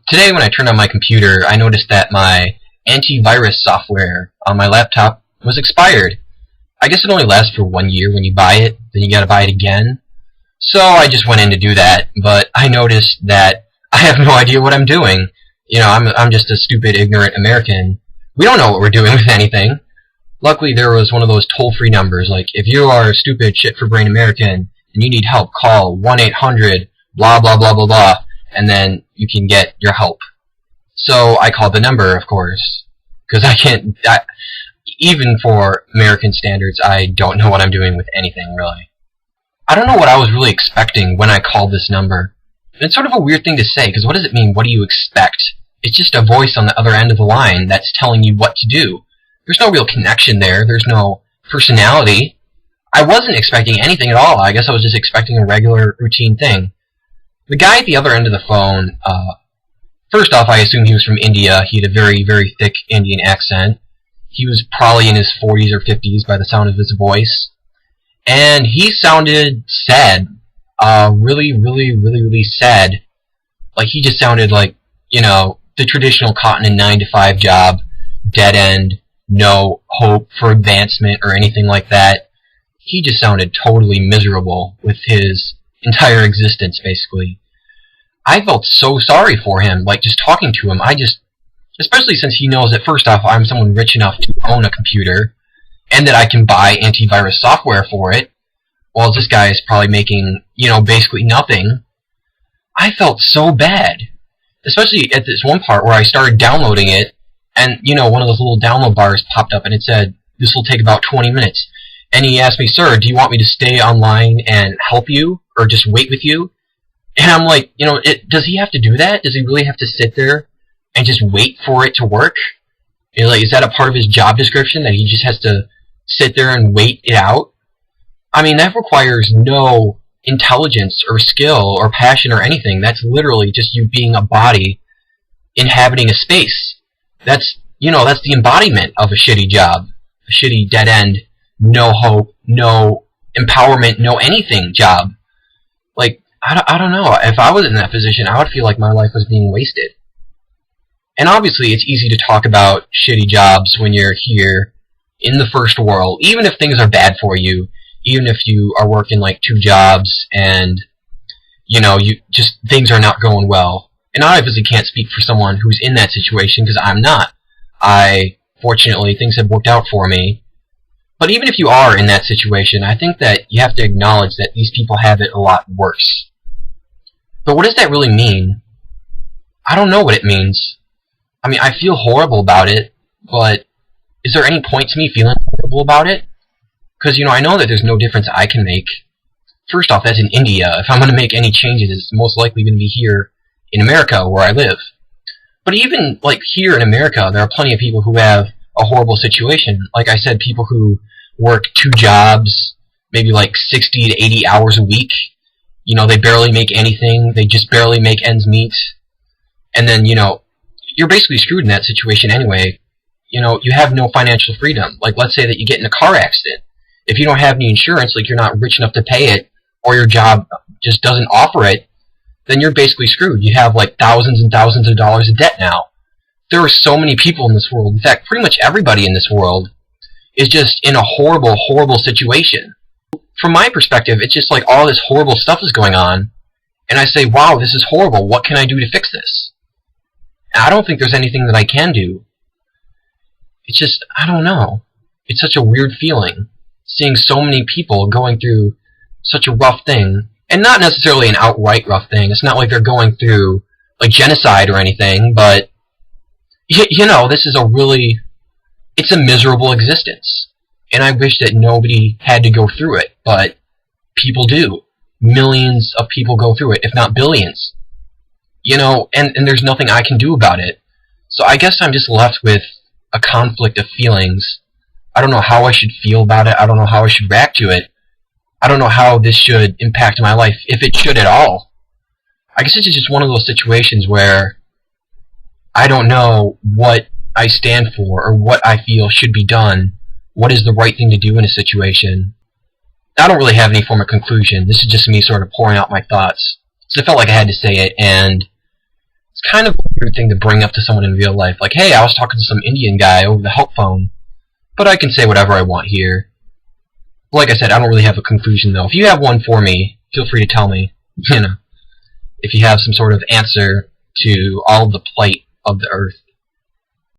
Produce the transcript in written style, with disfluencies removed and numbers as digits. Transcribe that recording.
Today when I turned on my computer, I noticed that my antivirus software on my laptop was expired. I guess it only lasts for 1 year when you buy it, then you gotta buy it again. So I just went in to do that, but I noticed that I have no idea what I'm doing. You know, I'm just a stupid, ignorant American. We don't know what we're doing with anything. Luckily, there was one of those toll-free numbers, like, if you are a stupid, shit-for-brain American and you need help, call 1-800, blah, blah, blah, blah, blah, and then you can get your help. So I called the number, of course, because even for American standards, I don't know what I'm doing with anything, really. I don't know what I was really expecting when I called this number. It's sort of a weird thing to say, because what does it mean, what do you expect? It's just a voice on the other end of the line that's telling you what to do. There's no real connection there. There's no personality. I wasn't expecting anything at all. I guess I was just expecting a regular, routine thing. The guy at the other end of the phone, first off, I assume he was from India. He had a very, very thick Indian accent. He was probably in his 40s or 50s by the sound of his voice. And he sounded sad. Really, really, really, really sad. Like, he just sounded like, you know, the traditional cotton and 9-to-5 job, dead end, no hope for advancement or anything like that. He just sounded totally miserable with his entire existence, basically. I felt so sorry for him, like, just talking to him. Especially since he knows that, first off, I'm someone rich enough to own a computer, and that I can buy antivirus software for it, while this guy is probably making, you know, basically nothing. I felt so bad. Especially at this one part where I started downloading it, and, you know, one of those little download bars popped up, and it said, this will take about 20 minutes. And he asked me, sir, do you want me to stay online and help you, or just wait with you? And I'm like, you know, does he have to do that? Does he really have to sit there and just wait for it to work? You know, like, is that a part of his job description, that he just has to sit there and wait it out? I mean, that requires no intelligence or skill or passion or anything. That's literally just you being a body inhabiting a space. That's, you know, that's the embodiment of a shitty job. A shitty, dead end, no hope, no empowerment, no anything job. Like, I don't know. If I was in that position, I would feel like my life was being wasted. And obviously, it's easy to talk about shitty jobs when you're here in the first world, even if things are bad for you, even if you are working like 2 jobs and, you know, things are not going well. And I obviously can't speak for someone who's in that situation, because I'm not. Fortunately, things have worked out for me. But even if you are in that situation, I think that you have to acknowledge that these people have it a lot worse. But what does that really mean? I don't know what it means. I mean, I feel horrible about it, but is there any point to me feeling horrible about it? Because, you know, I know that there's no difference I can make. First off, that's in India. If I'm going to make any changes, it's most likely going to be here in America, where I live. But even, like, here in America, there are plenty of people who have a horrible situation. Like I said, people who work 2 jobs, maybe like 60 to 80 hours a week. You know, they barely make anything. They just barely make ends meet. And then, you know, you're basically screwed in that situation anyway. You know, you have no financial freedom. Like, let's say that you get in a car accident. If you don't have any insurance, like you're not rich enough to pay it, or your job just doesn't offer it, then you're basically screwed. You have like thousands and thousands of dollars of debt now. There are so many people in this world. In fact, pretty much everybody in this world is just in a horrible, horrible situation. From my perspective, it's just like all this horrible stuff is going on, and I say, wow, this is horrible. What can I do to fix this? And I don't think there's anything that I can do. It's just, I don't know. It's such a weird feeling, seeing so many people going through such a rough thing, and not necessarily an outright rough thing. It's not like they're going through, like, genocide or anything, but, you know, this is it's a miserable existence. And I wish that nobody had to go through it, but people do. Millions of people go through it, if not billions. You know, and there's nothing I can do about it. So I guess I'm just left with a conflict of feelings. I don't know how I should feel about it. I don't know how I should react to it. I don't know how this should impact my life, if it should at all. I guess it's just one of those situations where I don't know what I stand for or what I feel should be done. What is the right thing to do in a situation? I don't really have any form of conclusion. This is just me sort of pouring out my thoughts. So I felt like I had to say it, and it's kind of a weird thing to bring up to someone in real life. Like, hey, I was talking to some Indian guy over the help phone, but I can say whatever I want here. Like I said, I don't really have a conclusion, though. If you have one for me, feel free to tell me. You know, if you have some sort of answer to all of the plight of the Earth.